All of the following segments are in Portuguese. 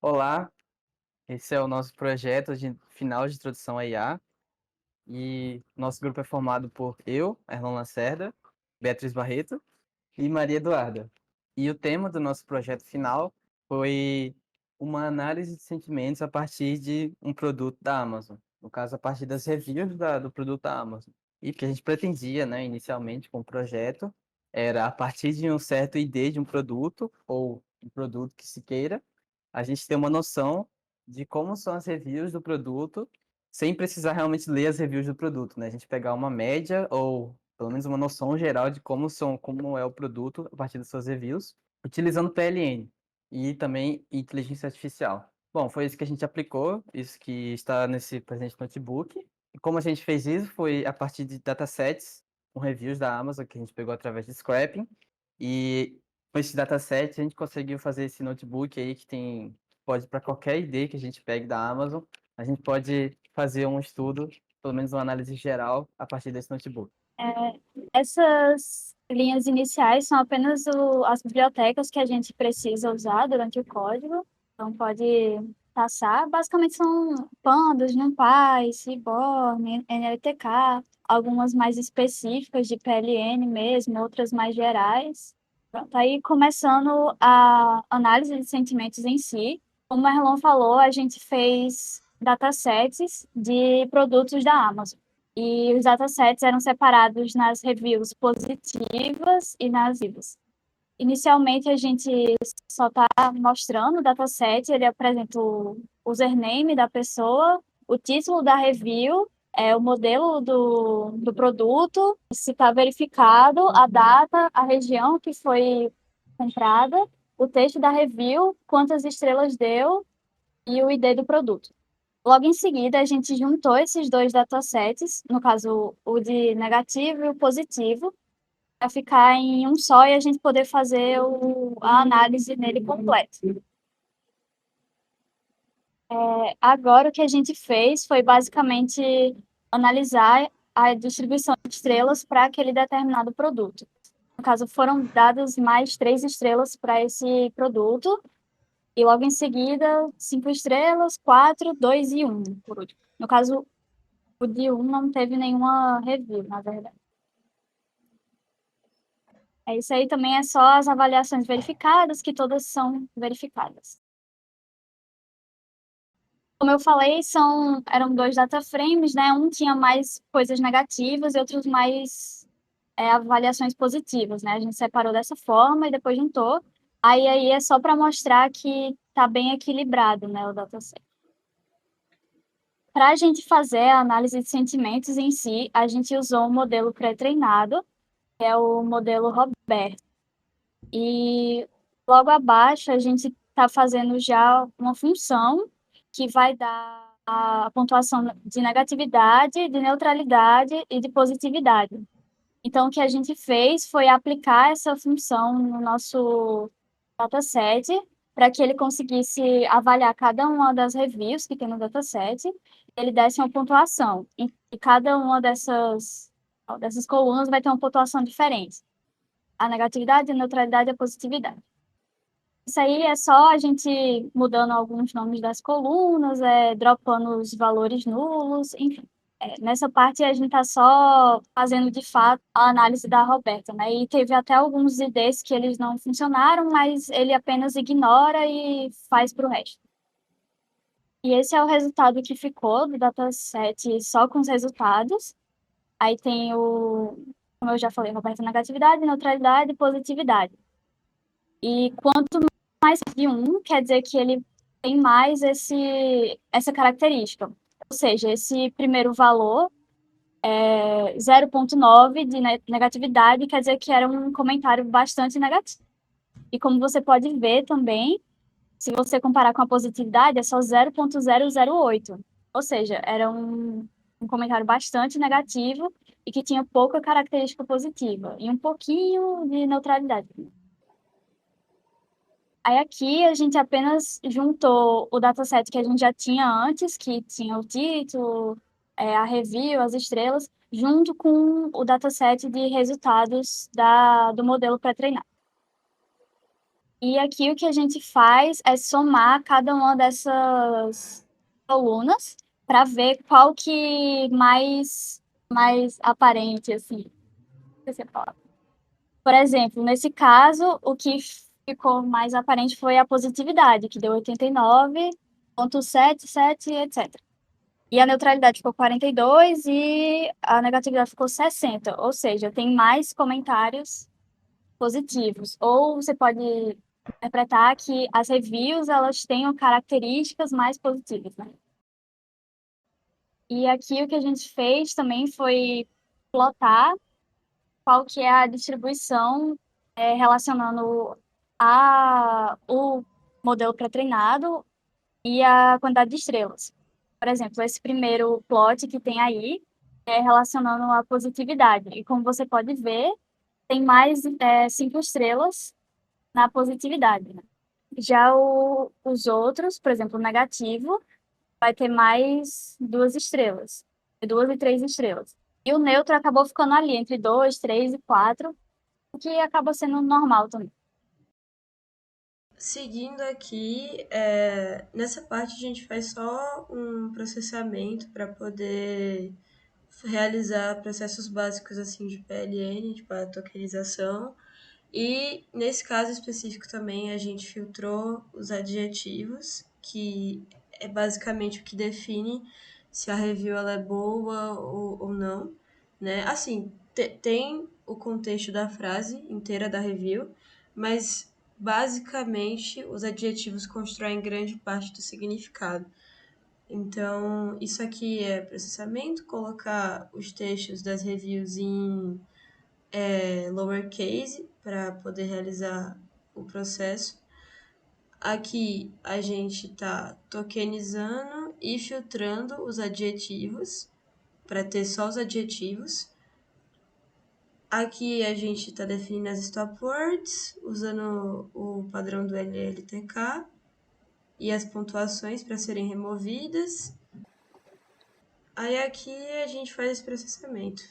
Olá, esse é o nosso projeto de final de introdução à IA e nosso grupo é formado por eu, Erlon Lacerda, Beatriz Barreto e Maria Eduarda. E o tema do nosso projeto final foi uma análise de sentimentos a partir de um produto da Amazon, no caso, a partir das reviews do produto da Amazon. E o que a gente pretendia, né, inicialmente com o projeto, era a partir de um certo ID de um produto ou um produto que se queira, a gente ter uma noção de como são as reviews do produto, sem precisar realmente ler as reviews do produto, né? A gente pegar uma média ou pelo menos uma noção geral de como é o produto a partir das suas reviews, utilizando PLN e também inteligência artificial. Bom, foi isso que a gente aplicou, isso que está nesse presente notebook. E como a gente fez isso foi a partir de datasets com reviews da Amazon que a gente pegou através de scraping. E com esse dataset a gente conseguiu fazer esse notebook aí que tem pode para qualquer ID que a gente pegue da Amazon, a gente pode fazer um estudo, pelo menos uma análise geral a partir desse notebook. Essas linhas iniciais são apenas as bibliotecas que a gente precisa usar durante o código. Então, pode passar. Basicamente, são pandas, NumPy, Seaborn, NLTK, algumas mais específicas de PLN mesmo, outras mais gerais. Pronto, aí começando a análise de sentimentos em si. Como o Erlon falou, a gente fez datasets de produtos da Amazon. E os datasets eram separados nas reviews positivas e nas negativas. Inicialmente, a gente só está mostrando o dataset, ele apresenta o username da pessoa, o título da review, o modelo do produto, se está verificado, a data, a região que foi comprada, o texto da review, quantas estrelas deu e o ID do produto. Logo em seguida, a gente juntou esses dois datasets, no caso, o de negativo e o positivo, para ficar em um só e a gente poder fazer a análise nele completa. Agora, o que a gente fez foi basicamente analisar a distribuição de estrelas para aquele determinado produto. No caso, foram dadas mais 3 estrelas para esse produto, e logo em seguida, 5 estrelas, 4, 2 e 1, por último. No caso, o de 1 não teve nenhuma review, na verdade. Isso aí também é só as avaliações verificadas, que todas são verificadas. Como eu falei, eram 2 data frames, né? Um tinha mais coisas negativas e outros mais avaliações positivas, né? A gente separou dessa forma e depois juntou. Aí é só para mostrar que está bem equilibrado, né, o dataset. Para a gente fazer a análise de sentimentos em si, a gente usou um modelo pré-treinado, que é o modelo Roberto. E logo abaixo a gente está fazendo já uma função que vai dar a pontuação de negatividade, de neutralidade e de positividade. Então, o que a gente fez foi aplicar essa função no nosso dataset para que ele conseguisse avaliar cada uma das reviews que tem no dataset, ele desse uma pontuação. E cada uma dessas colunas vai ter uma pontuação diferente. A negatividade, a neutralidade e a positividade. Isso aí é só a gente mudando alguns nomes das colunas, dropando os valores nulos, enfim. Nessa parte a gente está só fazendo de fato a análise da Roberta, né? E teve até alguns IDs que eles não funcionaram, mas ele apenas ignora e faz para o resto. E esse é o resultado que ficou do dataset só com os resultados. Aí tem como eu já falei, Roberta negatividade, neutralidade e positividade. E quanto mais de um, quer dizer que ele tem mais essa característica. Ou seja, esse primeiro valor, 0,9 de negatividade, quer dizer que era um comentário bastante negativo. E como você pode ver também, se você comparar com a positividade, é só 0,008. Ou seja, era um comentário bastante negativo e que tinha pouca característica positiva e um pouquinho de neutralidade. Aí aqui a gente apenas juntou o dataset que a gente já tinha antes, que tinha o título, a review, as estrelas, junto com o dataset de resultados do modelo pré-treinado. E aqui o que a gente faz é somar cada uma dessas colunas para ver qual que mais aparente, assim. Não sei se é a palavra. Por exemplo, nesse caso, o que ficou mais aparente foi a positividade, que deu 89,77, etc. E a neutralidade ficou 42 e a negatividade ficou 60, ou seja, tem mais comentários positivos. Ou você pode interpretar que as reviews elas tenham características mais positivas, né? E aqui o que a gente fez também foi plotar qual que é a distribuição relacionando o modelo pré-treinado e a quantidade de estrelas. Por exemplo, esse primeiro plot que tem aí é relacionando a positividade. E como você pode ver, tem mais 5 estrelas na positividade, né? Já os outros, por exemplo, o negativo, vai ter mais 2 estrelas, 2 e 3 estrelas. E o neutro acabou ficando ali entre 2, 3 e 4, o que acaba sendo normal também. Seguindo aqui, nessa parte a gente faz só um processamento para poder realizar processos básicos assim de PLN, tipo a tokenização. E nesse caso específico também a gente filtrou os adjetivos, que é basicamente o que define se a review ela é boa ou não, né? Assim, tem o contexto da frase inteira da review, mas basicamente os adjetivos constroem grande parte do significado. Então, isso aqui é processamento, colocar os textos das reviews em lowercase para poder realizar o processo. Aqui a gente está tokenizando e filtrando os adjetivos para ter só os adjetivos. Aqui a gente está definindo as stop words usando o padrão do LLTK e as pontuações para serem removidas. Aí aqui a gente faz esse processamento.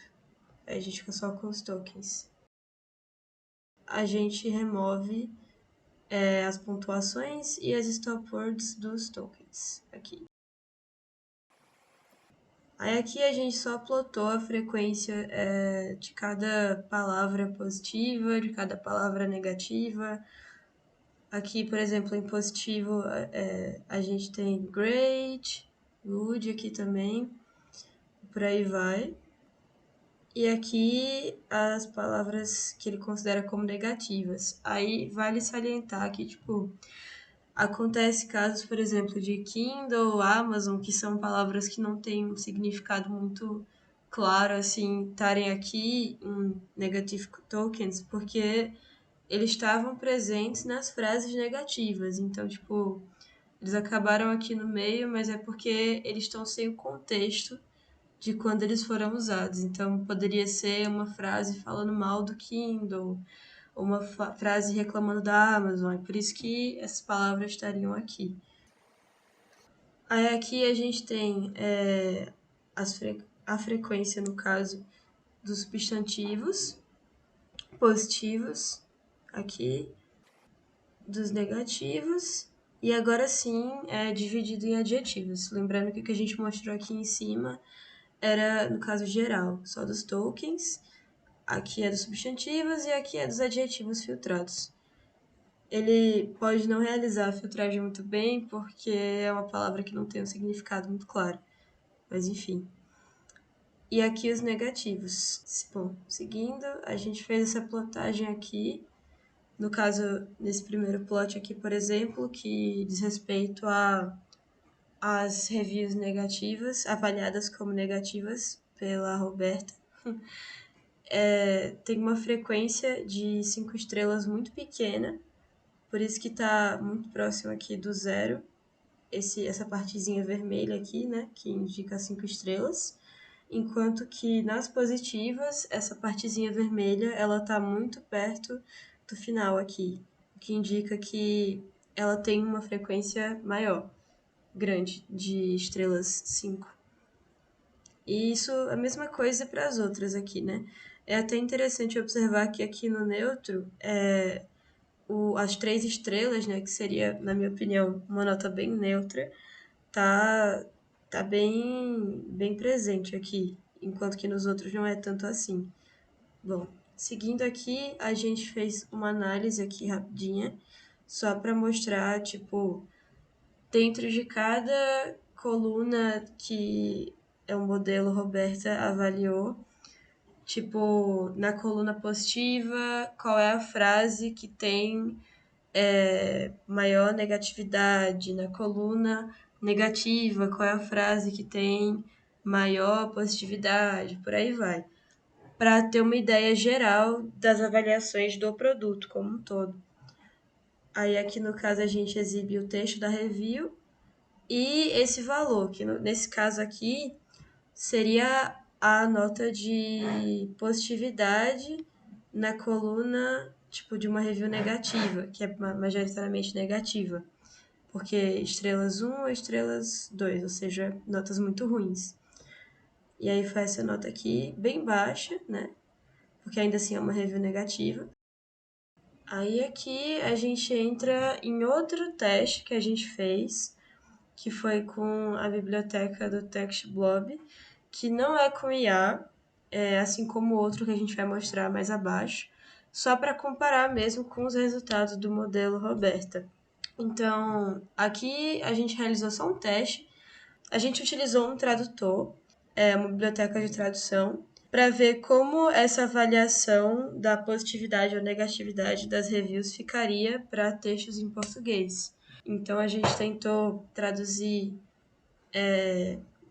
Aí a gente fica só com os tokens. A gente remove as pontuações e as stop words dos tokens aqui. Aí aqui a gente só plotou a frequência de cada palavra positiva, de cada palavra negativa. Aqui, por exemplo, em positivo a gente tem great, good aqui também, por aí vai. E aqui as palavras que ele considera como negativas. Aí vale salientar que, tipo, acontece casos, por exemplo, de Kindle, Amazon, que são palavras que não têm um significado muito claro, assim, estarem aqui em negative tokens, porque eles estavam presentes nas frases negativas. Então, tipo, eles acabaram aqui no meio, mas é porque eles estão sem o contexto de quando eles foram usados. Então, poderia ser uma frase falando mal do Kindle, ou uma frase reclamando da Amazon. É por isso que essas palavras estariam aqui. Aí aqui a gente tem a frequência, no caso, dos substantivos positivos, aqui, dos negativos, e agora sim é dividido em adjetivos. Lembrando que o que a gente mostrou aqui em cima era, no caso geral, só dos tokens, aqui é dos substantivos e aqui é dos adjetivos filtrados. Ele pode não realizar a filtragem muito bem, porque é uma palavra que não tem um significado muito claro. Mas enfim. E aqui os negativos. Bom, seguindo, a gente fez essa plotagem aqui. No caso, nesse primeiro plot aqui, por exemplo, que diz respeito às reviews negativas, avaliadas como negativas pela Roberta. Tem uma frequência de 5 estrelas muito pequena, por isso que está muito próximo aqui do zero, essa partezinha vermelha aqui, né, que indica 5 estrelas, enquanto que nas positivas, essa partezinha vermelha, ela está muito perto do final aqui, o que indica que ela tem uma frequência maior, grande, de estrelas 5. E isso é a mesma coisa para as outras aqui, né? É até interessante observar que aqui no neutro, as 3 estrelas, né, que seria, na minha opinião, uma nota bem neutra, tá bem presente aqui, enquanto que nos outros não é tanto assim. Bom, seguindo aqui, a gente fez uma análise aqui rapidinha, só para mostrar, tipo, dentro de cada coluna que é o modelo Roberta avaliou, tipo, na coluna positiva, qual é a frase que tem maior negatividade, na coluna negativa, qual é a frase que tem maior positividade, por aí vai. Para ter uma ideia geral das avaliações do produto como um todo. Aí aqui no caso a gente exibe o texto da review e esse valor, que nesse caso aqui seria a nota de positividade na coluna, tipo, de uma review negativa, que é majoritariamente negativa, porque estrelas 1 ou estrelas 2, ou seja, notas muito ruins. E aí foi essa nota aqui, bem baixa, né? Porque ainda assim é uma review negativa. Aí aqui a gente entra em outro teste que a gente fez, que foi com a biblioteca do TextBlob, que não é com IA, assim como o outro que a gente vai mostrar mais abaixo, só para comparar mesmo com os resultados do modelo Roberta. Então, aqui a gente realizou só um teste, a gente utilizou um tradutor, uma biblioteca de tradução, para ver como essa avaliação da positividade ou negatividade das reviews ficaria para textos em português. Então, a gente tentou traduzir.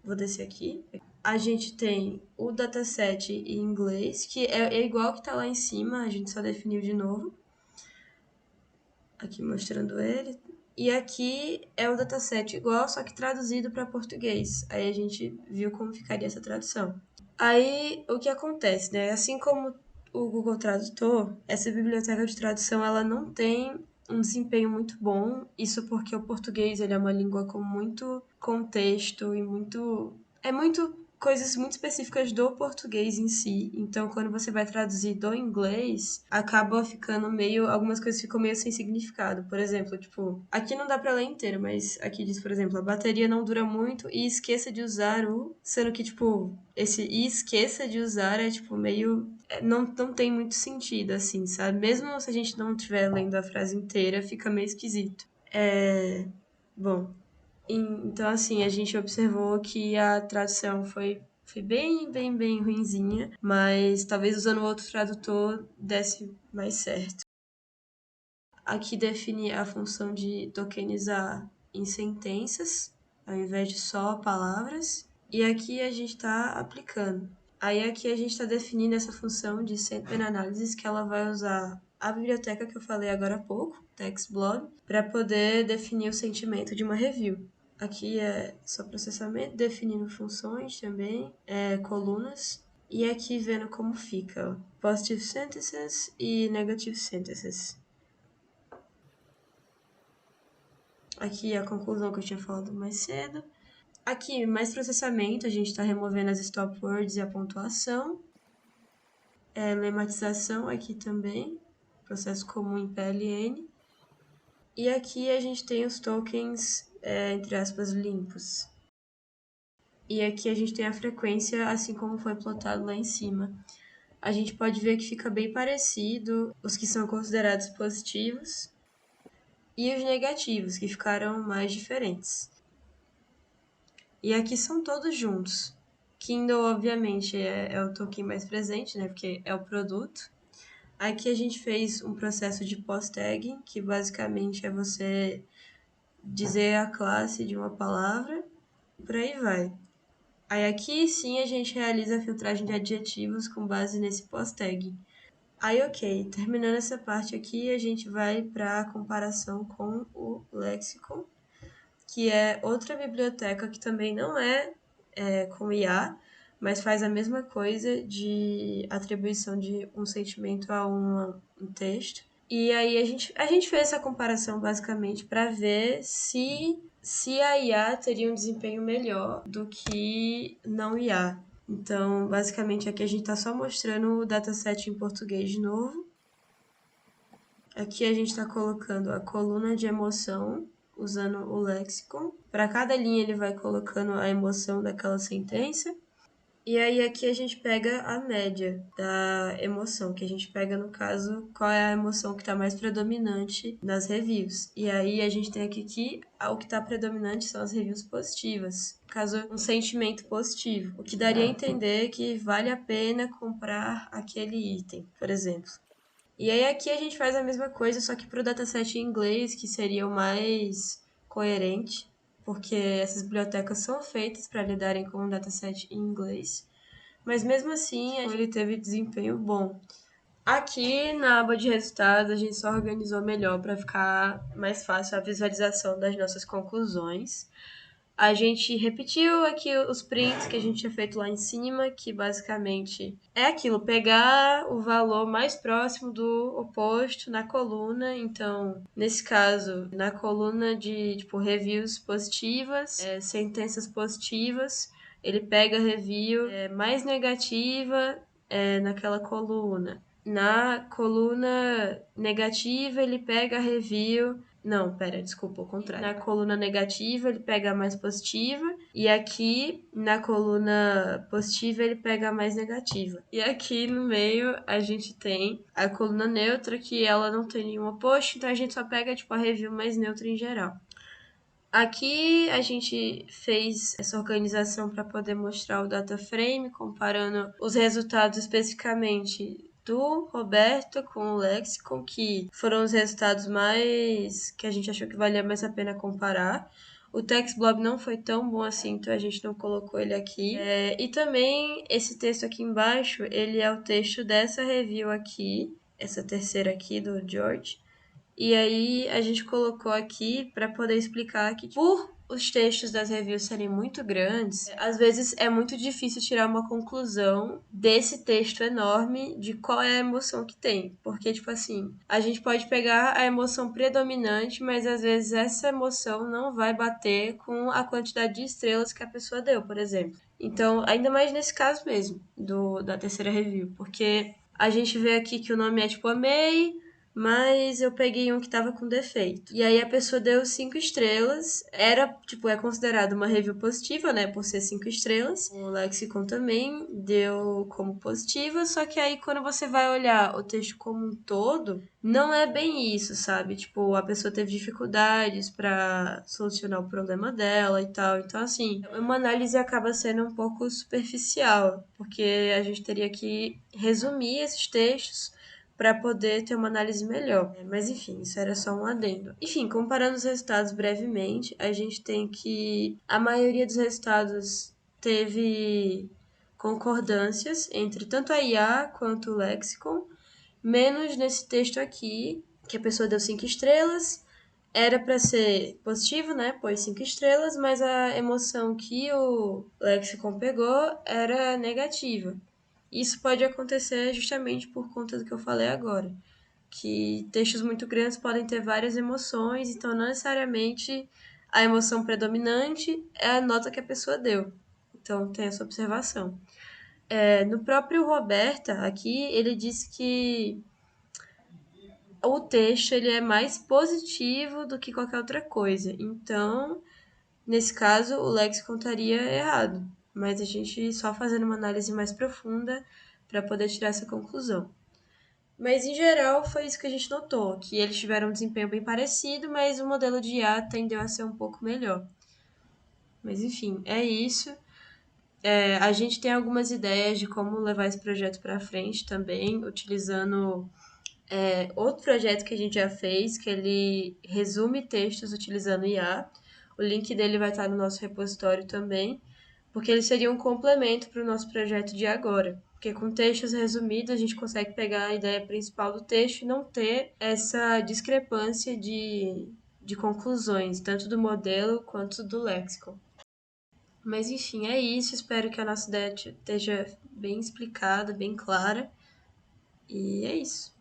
Vou descer aqui. A gente tem o dataset em inglês, que é igual que está lá em cima, a gente só definiu de novo. Aqui mostrando ele. E aqui é o dataset igual, só que traduzido para português. Aí a gente viu como ficaria essa tradução. Aí, o que acontece, né? Assim como o Google Tradutor, essa biblioteca de tradução, ela não tem um desempenho muito bom. Isso porque o português, ele é uma língua com muito contexto e muito... É muito coisas muito específicas do português em si. Então, quando você vai traduzir do inglês, acaba ficando meio... Algumas coisas ficam meio sem significado. Por exemplo, tipo... Aqui não dá pra ler inteiro, mas aqui diz, por exemplo, a bateria não dura muito e esqueça de usar o... Sendo que, tipo, esse e esqueça de usar é, tipo, meio... Não tem muito sentido, assim, sabe? Mesmo se a gente não estiver lendo a frase inteira, fica meio esquisito. Bom, então, assim, a gente observou que a tradução foi bem ruinzinha, mas talvez usando outro tradutor desse mais certo. Aqui define a função de tokenizar em sentenças, ao invés de só palavras. E aqui a gente está aplicando. Aí aqui a gente está definindo essa função de sentiment analysis, que ela vai usar a biblioteca que eu falei agora há pouco, TextBlob, para poder definir o sentimento de uma review. Aqui é só processamento, definindo funções também, colunas. E aqui vendo como fica, ó, positive sentences e negative sentences. Aqui a conclusão que eu tinha falado mais cedo. Aqui, mais processamento, a gente está removendo as stop words e a pontuação. Lematização aqui também, processo comum em PLN. E aqui a gente tem os tokens, entre aspas, limpos. E aqui a gente tem a frequência, assim como foi plotado lá em cima. A gente pode ver que fica bem parecido os que são considerados positivos e os negativos, que ficaram mais diferentes. E aqui são todos juntos. Kindle, obviamente, é o token mais presente, né? Porque é o produto. Aqui a gente fez um processo de post-tagging, que basicamente é você dizer a classe de uma palavra, e por aí vai. Aí aqui sim a gente realiza a filtragem de adjetivos com base nesse post-tagging. Aí ok, terminando essa parte aqui, a gente vai para a comparação com o Lexicon, que é outra biblioteca que também não é com IA, mas faz a mesma coisa de atribuição de um sentimento a um texto. E aí a gente fez essa comparação basicamente para ver se a IA teria um desempenho melhor do que não IA. Então, basicamente aqui a gente está só mostrando o dataset em português de novo. Aqui a gente está colocando a coluna de emoção, usando o lexicon. Para cada linha ele vai colocando a emoção daquela sentença. E aí aqui a gente pega a média da emoção, que a gente pega, no caso, qual é a emoção que está mais predominante nas reviews. E aí a gente tem aqui que o que está predominante são as reviews positivas. No caso, um sentimento positivo. O que daria a entender que vale a pena comprar aquele item, por exemplo. E aí aqui a gente faz a mesma coisa, só que para o dataset em inglês, que seria o mais coerente, porque essas bibliotecas são feitas para lidarem com um dataset em inglês. Mas mesmo assim, ele teve desempenho bom. Aqui na aba de resultados, a gente só organizou melhor para ficar mais fácil a visualização das nossas conclusões. A gente repetiu aqui os prints que a gente tinha feito lá em cima, que basicamente é aquilo, pegar o valor mais próximo do oposto na coluna. Então, nesse caso, na coluna de tipo reviews positivas, sentenças positivas, ele pega a review mais negativa naquela coluna. Na coluna negativa, ele pega a review. Não, pera, desculpa, o contrário. Na coluna negativa, ele pega a mais positiva. E aqui, na coluna positiva, ele pega a mais negativa. E aqui no meio, a gente tem a coluna neutra, que ela não tem nenhum oposto. Então, a gente só pega, tipo, a review mais neutra em geral. Aqui a gente fez essa organização para poder mostrar o data frame, comparando os resultados especificamente do Roberto com o Lexicon, que foram os resultados mais que a gente achou que valia mais a pena comparar. O TextBlob não foi tão bom assim, então a gente não colocou ele aqui. E também esse texto aqui embaixo, ele é o texto dessa review aqui, essa terceira aqui do George. E aí a gente colocou aqui para poder explicar que por os textos das reviews serem muito grandes, às vezes é muito difícil tirar uma conclusão desse texto enorme de qual é a emoção que tem. Porque, tipo assim, a gente pode pegar a emoção predominante, mas às vezes essa emoção não vai bater com a quantidade de estrelas que a pessoa deu, por exemplo. Então, ainda mais nesse caso mesmo, da terceira review, porque a gente vê aqui que o nome é tipo amei, mas eu peguei um que tava com defeito. E aí a pessoa deu 5 estrelas. Era, tipo, é considerado uma review positiva, né? Por ser 5 estrelas. O Lexicon também deu como positiva. Só que aí quando você vai olhar o texto como um todo, não é bem isso, sabe? Tipo, a pessoa teve dificuldades para solucionar o problema dela e tal. Então, assim, uma análise acaba sendo um pouco superficial, porque a gente teria que resumir esses textos para poder ter uma análise melhor. Mas enfim, isso era só um adendo. Enfim, comparando os resultados brevemente, a gente tem que a maioria dos resultados teve concordâncias entre tanto a IA quanto o Lexicon, menos nesse texto aqui, que a pessoa deu 5 estrelas. Era para ser positivo, né? Pôs 5 estrelas, mas a emoção que o Lexicon pegou era negativa. Isso pode acontecer justamente por conta do que eu falei agora, que textos muito grandes podem ter várias emoções, então não necessariamente a emoção predominante é a nota que a pessoa deu. Então tem essa observação. No próprio Roberta, aqui, ele disse que o texto ele é mais positivo do que qualquer outra coisa. Então, nesse caso, o Lexicon estaria errado, mas a gente só fazendo uma análise mais profunda para poder tirar essa conclusão. Mas, em geral, foi isso que a gente notou, que eles tiveram um desempenho bem parecido, mas o modelo de IA tendeu a ser um pouco melhor. Mas, enfim, é isso. A gente tem algumas ideias de como levar esse projeto para frente também, utilizando outro projeto que a gente já fez, que ele resume textos utilizando IA. O link dele vai estar no nosso repositório também, porque ele seria um complemento para o nosso projeto de agora. Porque com textos resumidos a gente consegue pegar a ideia principal do texto e não ter essa discrepância de conclusões, tanto do modelo quanto do léxico. Mas enfim, é isso. Espero que a nossa ideia esteja bem explicada, bem clara. E é isso.